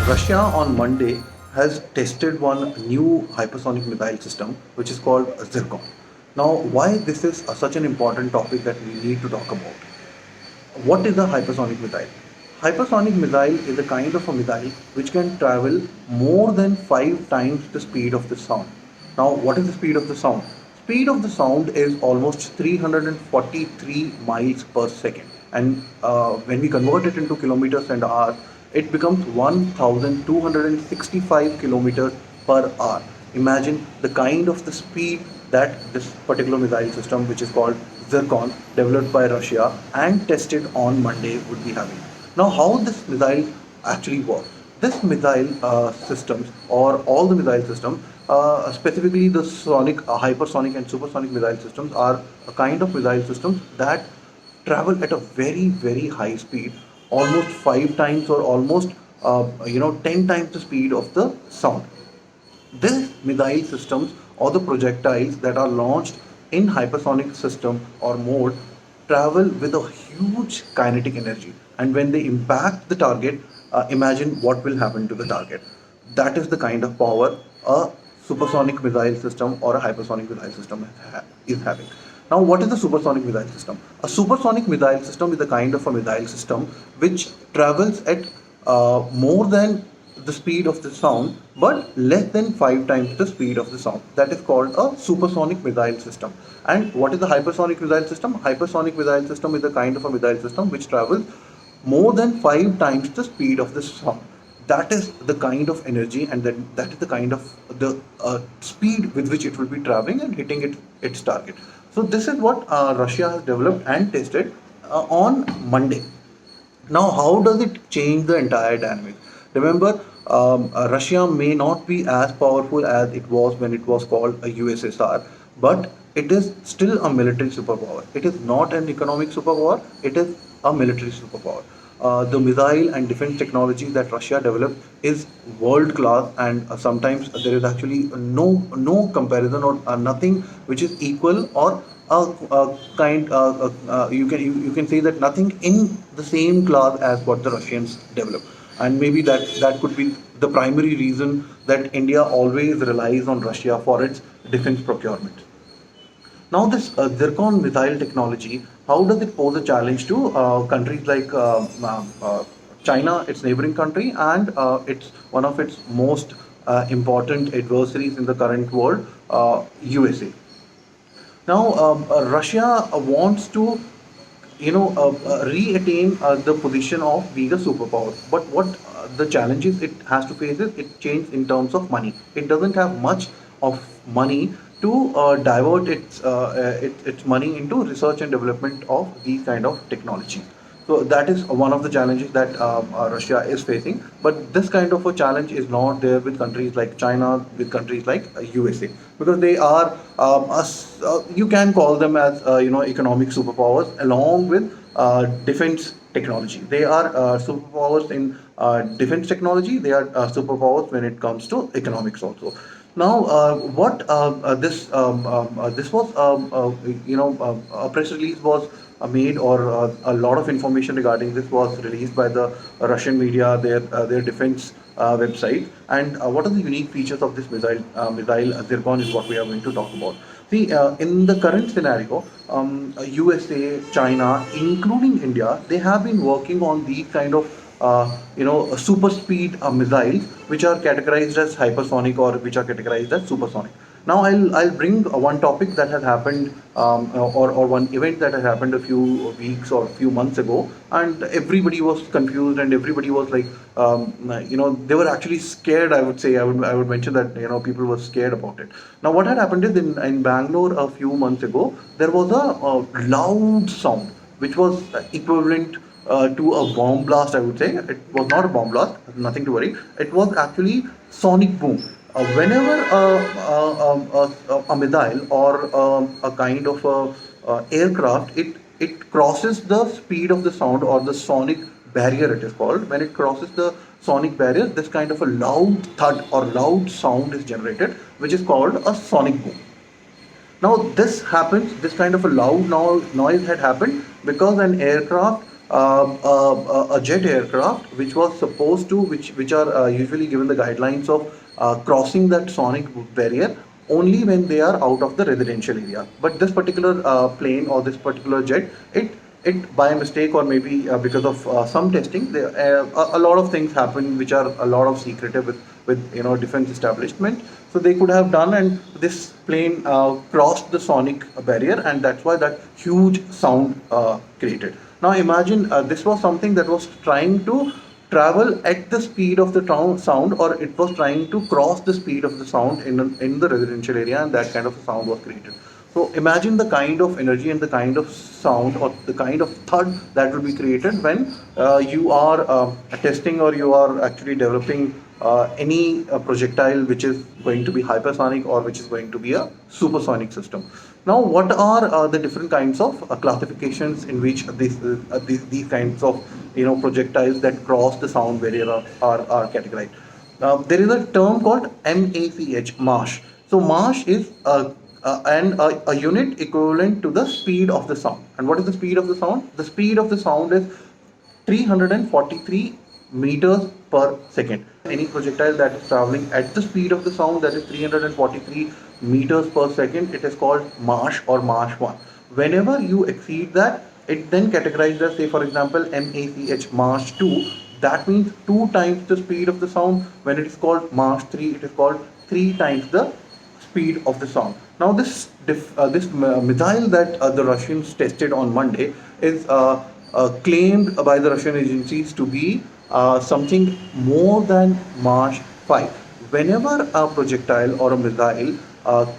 Russia on Monday has tested one new hypersonic missile system which is called Zircon. Now, why this is such an important topic that we need to talk about? What is a hypersonic missile? Hypersonic missile is a kind of a missile which can travel more than 5 times the speed of the sound. Now, what is the speed of the sound? Speed of the sound is almost 343 miles per second, and when we convert it into kilometers and hours, it becomes 1265 kilometers per hour. Imagine the kind of the speed that this particular missile system, which is called Zircon, developed by Russia and tested on Monday, would be having. Now, how this missile actually works? This missile systems, or all the missile systems, specifically the sonic, hypersonic, and supersonic missile systems, are a kind of missile systems that travel at a very high speed, almost 5 times or almost 10 times the speed of the sound. These missile systems or the projectiles that are launched in hypersonic system or mode travel with a huge kinetic energy, and when they impact the target, imagine what will happen to the target. That is the kind of power a supersonic missile system or a hypersonic missile system is having. Now, what is the supersonic missile system? A supersonic missile system is a kind of a missile system which travels at more than the speed of the sound, but less than 5 times the speed of the sound. That is called a supersonic missile system. And what is the hypersonic missile system? Hypersonic missile system is a kind of a missile system which travels more than 5 times the speed of the sound. That is the kind of energy, and that is the kind of the speed with which it will be traveling and hitting its target. So this is what Russia has developed and tested on Monday. Now, how does it change the entire dynamic? Remember, Russia may not be as powerful as it was when it was called a USSR, but it is still a military superpower. It is not an economic superpower, it is a military superpower. The missile and defense technology that Russia developed is world class, and sometimes there is actually no comparison or nothing which is equal or you can say that nothing in the same class as what the Russians develop, and maybe that could be the primary reason that India always relies on Russia for its defense procurement. Now, this Zircon missile technology, how does it pose a challenge to countries like China, its neighboring country, and it's one of its most important adversaries in the current world, USA. Now, Russia wants to re-attain the position of being a superpower. But what the challenges it has to face is it changes in terms of money. It doesn't have much of money to divert its money into research and development of these kind of technologies. So that is one of the challenges that Russia is facing. But this kind of a challenge is not there with countries like China, with countries like USA, because they are you can call them as economic superpowers along with defense technology. They are superpowers in defense technology. They are superpowers when it comes to economics also. Now, what this was, a press release was made, or a lot of information regarding this was released by the Russian media, their defense website. And what are the unique features of this missile Zircon is what we are going to talk about. See, in the current scenario, USA, China, including India, they have been working on these kind of super speed missiles which are categorized as hypersonic or which are categorized as supersonic. Now, I'll bring one topic that has happened, or one event that has happened a few weeks or a few months ago, and everybody was confused and everybody was like, they were actually scared. I would mention that people were scared about it. Now, what had happened is in Bangalore a few months ago, there was a loud sound which was equivalent to a bomb blast. I would say it was not a bomb blast, nothing to worry. It was actually sonic boom. Whenever a missile or a kind of aircraft, it crosses the speed of the sound, or the sonic barrier it is called. When it crosses the sonic barrier, this kind of a loud thud or loud sound is generated, which is called a sonic boom. Now, this kind of a loud noise had happened because an aircraft a jet aircraft which was supposed to, which are usually given the guidelines of crossing that sonic barrier only when they are out of the residential area. But this particular plane or this particular jet, it by mistake or maybe because of some testing, a lot of things happen which are a lot of secretive with defense establishment. So they could have done, and this plane crossed the sonic barrier, and that's why that huge sound created. Now imagine this was something that was trying to travel at the speed of the sound, or it was trying to cross the speed of the sound in the residential area, and that kind of sound was created. So imagine the kind of energy and the kind of sound or the kind of thud that will be created when you are testing or you are actually developing any projectile which is going to be hypersonic or which is going to be a supersonic system. Now, what are the different kinds of classifications in which these kinds of projectiles that cross the sound barrier are categorized? There is a term called MACH. So MACH is a unit equivalent to the speed of the sound. And what is the speed of the sound? The speed of the sound is 343 meters per second. Any projectile that is traveling at the speed of the sound, that is 343 meters per second, it is called Mach or Mach 1. Whenever you exceed that, it then categorized as, say for example, MACH Mach 2. That means 2 times the speed of the sound. When it is called Mach 3, it is called 3 times the speed of the sound. Now this missile that the Russians tested on Monday is claimed by the Russian agencies to be something more than Mach 5. Whenever a projectile or a missile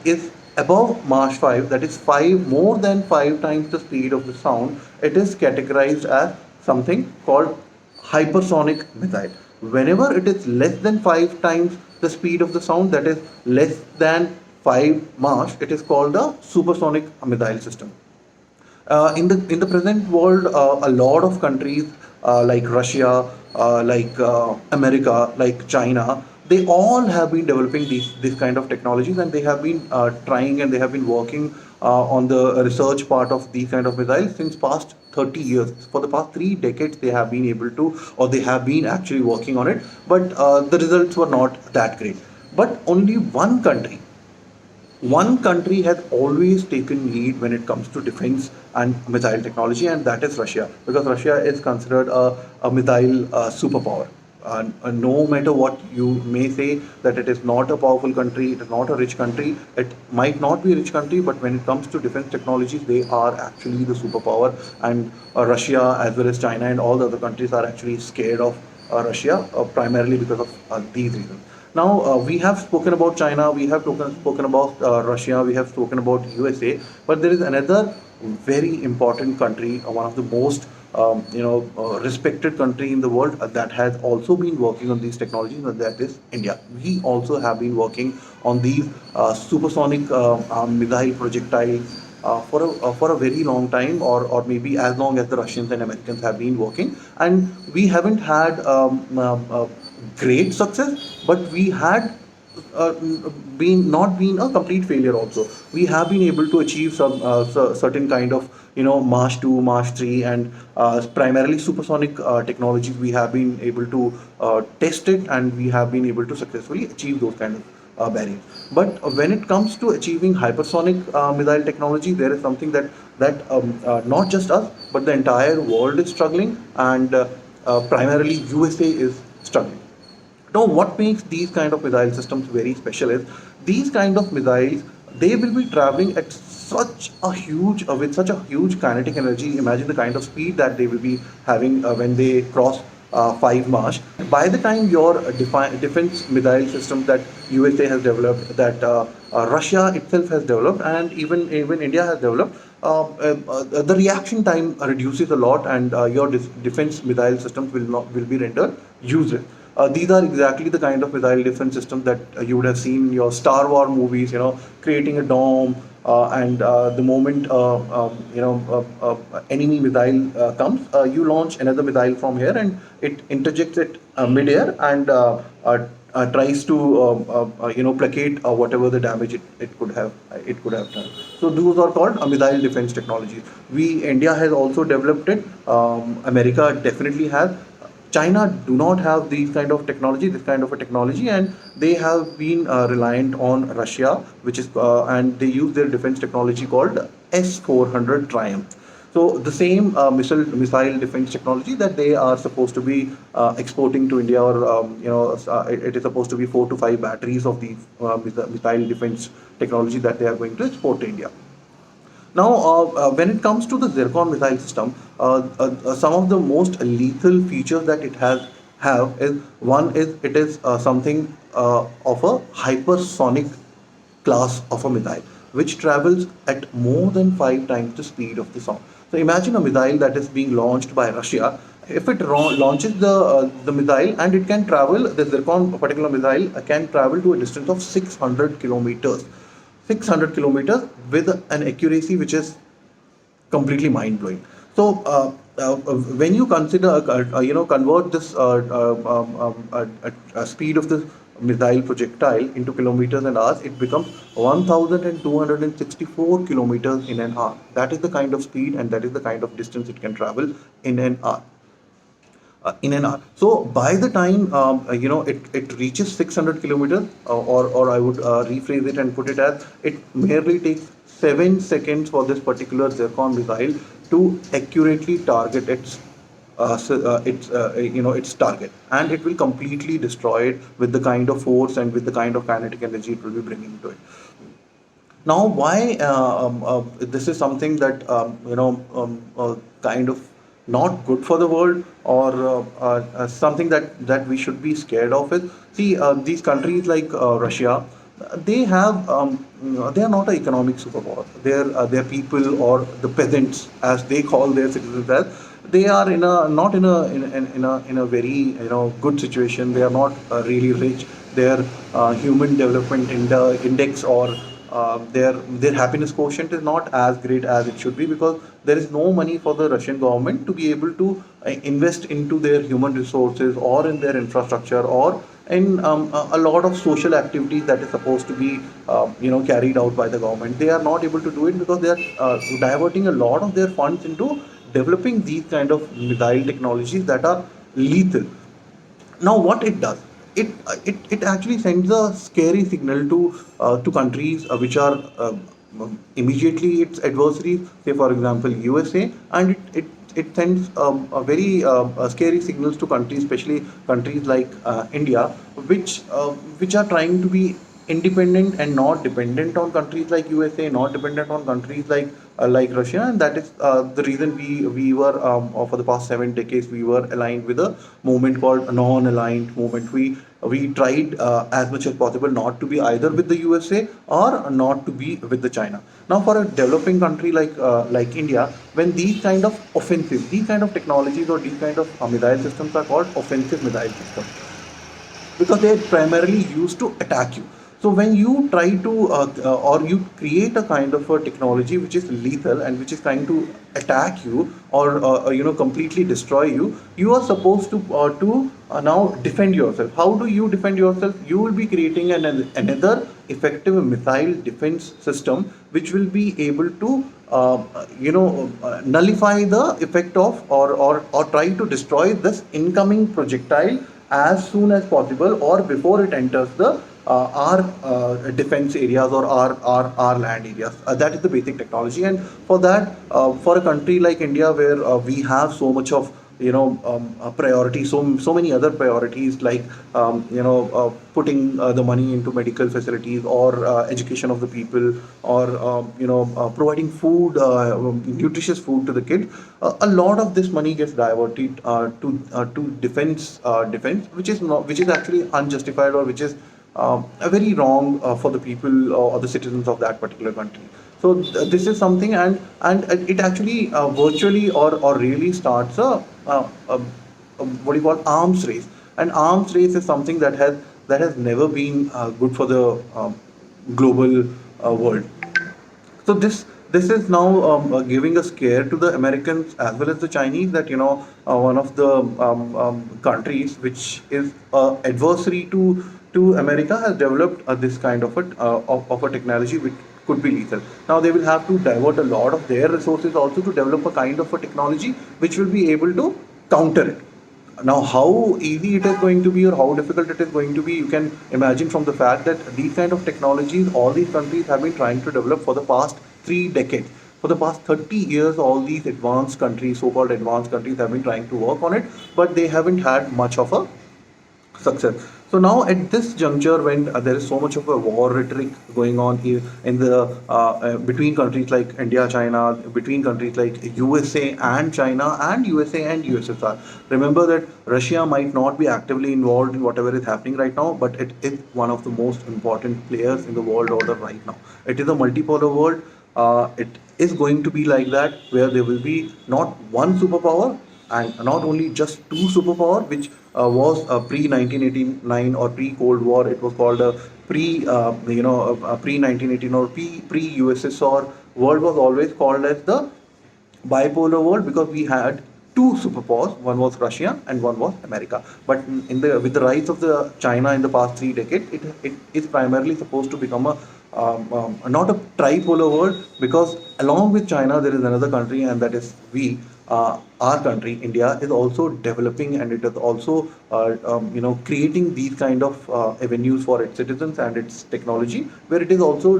is above Mach 5, that is 5 more than 5 times the speed of the sound, it is categorized as something called hypersonic missile. Whenever it is less than 5 times the speed of the sound, that is less than 5 Mach, it is called a supersonic missile system. In the present world, a lot of countries like Russia, like America, like China, they all have been developing these kind of technologies, and they have been trying and they have been working on the research part of these kind of missiles since past 30 years. For the past 3 decades, they have been able to, or they have been actually working on it, but the results were not that great. But only one country has always taken lead when it comes to defense and missile technology, and that is Russia, because Russia is considered a missile superpower. No matter what you may say, that it is not a powerful country, it is not a rich country, it might not be a rich country, but when it comes to defense technologies, they are actually the superpower. And Russia, as well as China and all the other countries, are actually scared of Russia, primarily because of these reasons. Now, we have spoken about China, we have spoken about Russia, we have spoken about USA, but there is another very important country, one of the most respected country in the world that has also been working on these technologies, and that is India. We also have been working on these supersonic missile projectiles for a very long time, or maybe as long as the Russians and Americans have been working, and we haven't had great success, but we had uh, been not been a complete failure also. We have been able to achieve some certain kind of Mach 2, Mach 3, and primarily supersonic technologies. We have been able to test it, and we have been able to successfully achieve those kind of barriers. But when it comes to achieving hypersonic missile technology, there is something that not just us, but the entire world is struggling, and primarily USA is struggling. Now, what makes these kind of missile systems very special is these kind of missiles, they will be traveling at such a huge with such a huge kinetic energy. Imagine the kind of speed that they will be having when they cross 5 Mach. By the time your defense missile system that USA has developed, that Russia itself has developed, and even India has developed, the reaction time reduces a lot, and your defense missile systems will be rendered useless. These are exactly the kind of missile defense systems that you would have seen in your Star Wars movies, creating a dome, and the moment enemy missile comes, you launch another missile from here, and it interjects it mid-air, and tries to placate whatever the damage it could have done. So those are called missile defense technologies. We India has also developed it. America definitely has. China do not have these kind of technology, this kind of a technology, and they have been reliant on Russia, which is and they use their defense technology called S-400 Triumph. So the same missile defense technology that they are supposed to be exporting to India, or it is supposed to be 4 to 5 batteries of the missile defense technology that they are going to export to India. Now, when it comes to the Zircon missile system, some of the most lethal features that it has have is, one is it is something of a hypersonic class of a missile, which travels at more than 5 times the speed of the sound. So imagine a missile that is being launched by Russia. If it launches the missile, and it can travel, the Zircon particular missile can travel to a distance of 600 kilometers. 600 kilometers with an accuracy which is completely mind blowing. So when you consider, convert this speed of the missile projectile into kilometers and hours, it becomes 1,264 kilometers in an hour. That is the kind of speed, and that is the kind of distance it can travel in an hour. In an hour. So by the time it reaches 600 kilometers, or I would rephrase it and put it as, it merely takes 7 seconds for this particular Zircon missile to accurately target its target, and it will completely destroy it with the kind of force and with the kind of kinetic energy it will be bringing to it. Now, why this is something that kind of not good for the world, or something that we should be scared of it. See, these countries like Russia, they are not an economic superpower. Their people, or the peasants, as they call their citizens, as they are in a not in a in a very good situation. They are not really rich. Their human development index, or their happiness quotient is not as great as it should be, because there is no money for the Russian government to be able to invest into their human resources, or in their infrastructure, or in a lot of social activities that is supposed to be carried out by the government. They are not able to do it because they are diverting a lot of their funds into developing these kind of missile technologies that are lethal. Now, what it does, it actually sends a scary signal to countries which are immediately its adversaries, say for example USA, and it sends scary signals to countries, especially countries like India, which are trying to be independent and not dependent on countries like USA, not dependent on countries like Russia, and that is the reason we were for the past 7 decades we were aligned with a movement called a non-aligned movement. We tried as much as possible not to be either with the USA or not to be with the China. Now, for a developing country like India, when these kind of technologies, or these kind of missile systems are called offensive missile systems, because they are primarily used to attack you. So when you try to or you create a kind of a technology which is lethal and which is trying to attack you, or completely destroy you, you are supposed to now defend yourself. How do you defend yourself? You will be creating another effective missile defense system which will be able to nullify the effect of, or try to destroy this incoming projectile as soon as possible, or before it enters the our defense areas, or our land areas. That is the basic technology, and for that, for a country like India, where we have so much of priority, so many other priorities, like putting the money into medical facilities, or education of the people, or providing food, nutritious food to the kids. A lot of this money gets diverted to defense, which is actually unjustified, or which is very wrong for the people, or the citizens of that particular country. So this is something, and it actually virtually, or really starts a what do you call arms race. And arms race is something that has never been good for the global world. So this is now giving a scare to the Americans as well as the Chinese, that one of the countries which is adversary to America has developed this kind of a technology which could be lethal. Now they will have to divert a lot of their resources also to develop a kind of a technology which will be able to counter it. Now, how easy it is going to be or how difficult it is going to be, you can imagine from the fact that these kind of technologies, all these countries have been trying to develop for the past 3 decades. For the past 30 years, all these advanced countries, so-called advanced countries, have been trying to work on it, but they haven't had much of a success. So now at this juncture, when there is so much of a war rhetoric going on here in the between countries like India, China, between countries like USA and China, and USA and USSR. Remember that Russia might not be actively involved in whatever is happening right now, but it is one of the most important players in the world order right now. It is a multipolar world. It is going to be like that, where there will be not one superpower, and not only just two superpower, which was pre 1989 or pre Cold War. It was called a pre 1918 or pre USSR world, was always called as the bipolar world, because we had two superpowers. One was Russia and one was America. But in the with the rise of the China in the past 3 decades, it is primarily supposed to become a not a tripolar world, because along with China there is another country, and that is our country India is also developing, and it is also creating these kind of avenues for its citizens and its technology, where it is also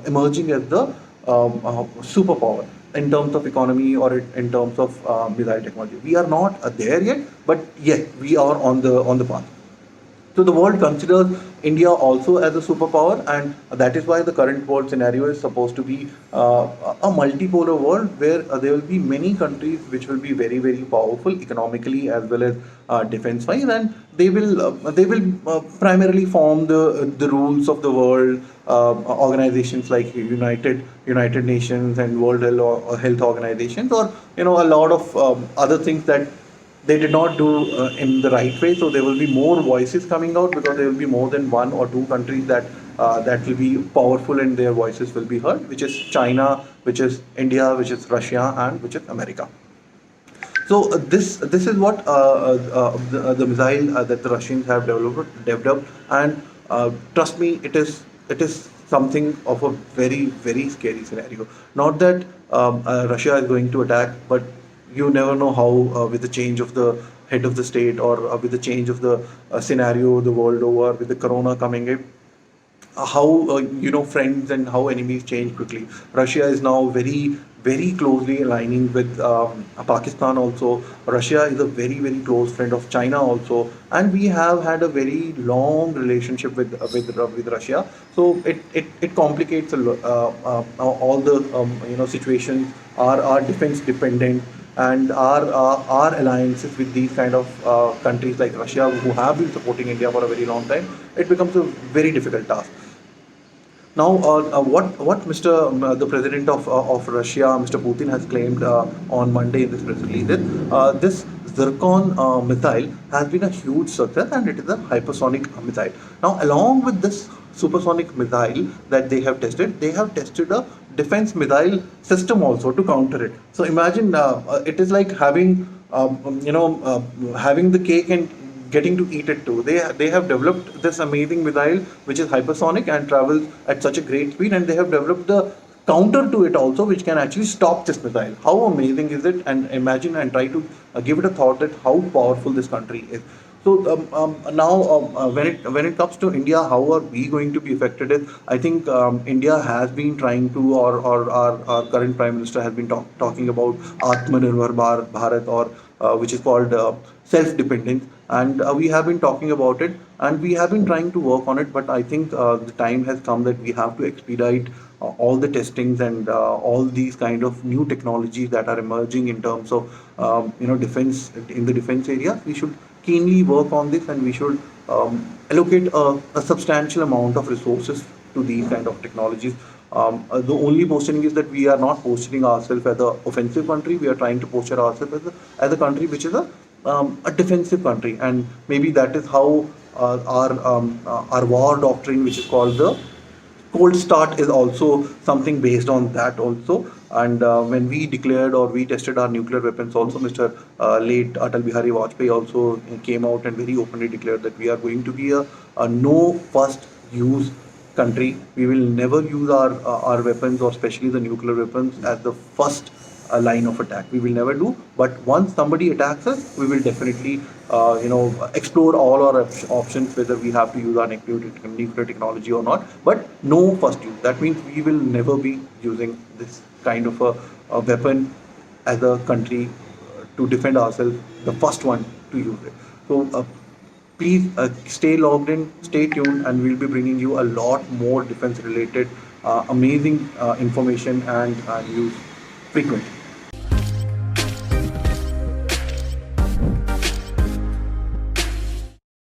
emerging as the superpower in terms of economy, or in terms of missile technology. We are not there yet, but yes, we are on the path. So the world considers India also as a superpower, and that is why the current world scenario is supposed to be a multipolar world, where there will be many countries which will be very very powerful economically as well as defense wise, and they will primarily form the rules of the world. Organizations like United Nations and World Health Organizations, or a lot of other things that they did not do in the right way. So there will be more voices coming out, because there will be more than one or two countries that will be powerful and their voices will be heard, which is China, which is India, which is Russia, and which is America. So this is what the missile that the Russians have developed, and trust me, it is something of a very very scary scenario. Not that Russia is going to attack, but you never know how, with the change of the head of the state, or with the change of the scenario the world over, with the corona coming in, how friends and how enemies change quickly. Russia is now very very closely aligning with Pakistan also. Russia is a very very close friend of China also, and we have had a very long relationship with Russia. So it complicates all the situations. Our defense dependent, and our alliances with these kind of countries like Russia, who have been supporting India for a very long time, it becomes a very difficult task. Now, what Mr. The President of Russia, Mr. Putin, has claimed on Monday in this press release is this Zircon missile has been a huge success, and it is a hypersonic missile. Now, along with this supersonic missile that they have tested a defense missile system also to counter it. So imagine, it is like having the cake and getting to eat it too. They have developed this amazing missile which is hypersonic and travels at such a great speed, and they have developed the counter to it also, which can actually stop this missile. How amazing is it? And imagine and try to give it a thought that how powerful this country is. So now, when it comes to India, how are we going to be affected? Is, I think India has been trying to, or our current Prime Minister has been talking about Atmanirbhar Bharat, or which is called self-dependence, and we have been talking about it, and we have been trying to work on it. But I think the time has come that we have to expedite all the testings and all these kind of new technologies that are emerging in terms of defense, in the defense area. We should keenly work on this, and we should allocate a substantial amount of resources to these kind of technologies. The only positioning is that we are not positioning ourselves as an offensive country. We are trying to posture ourselves as a country which is a defensive country, and maybe that is how our war doctrine, which is called the cold start is also something based on that also. And when we declared or we tested our nuclear weapons also, Mr. Late Atal Bihari Vajpayee also came out and very openly declared that we are going to be a no first use country. We will never use our weapons, or especially the nuclear weapons, as the first line of attack. We will never do. But once somebody attacks us, we will definitely, explore all our options, whether we have to use our nuclear technology or not. But no first use. That means we will never be using this kind of a weapon as a country to defend ourselves. The first one to use it. So. Please stay logged in, stay tuned, and we'll be bringing you a lot more defense related amazing information and news frequently.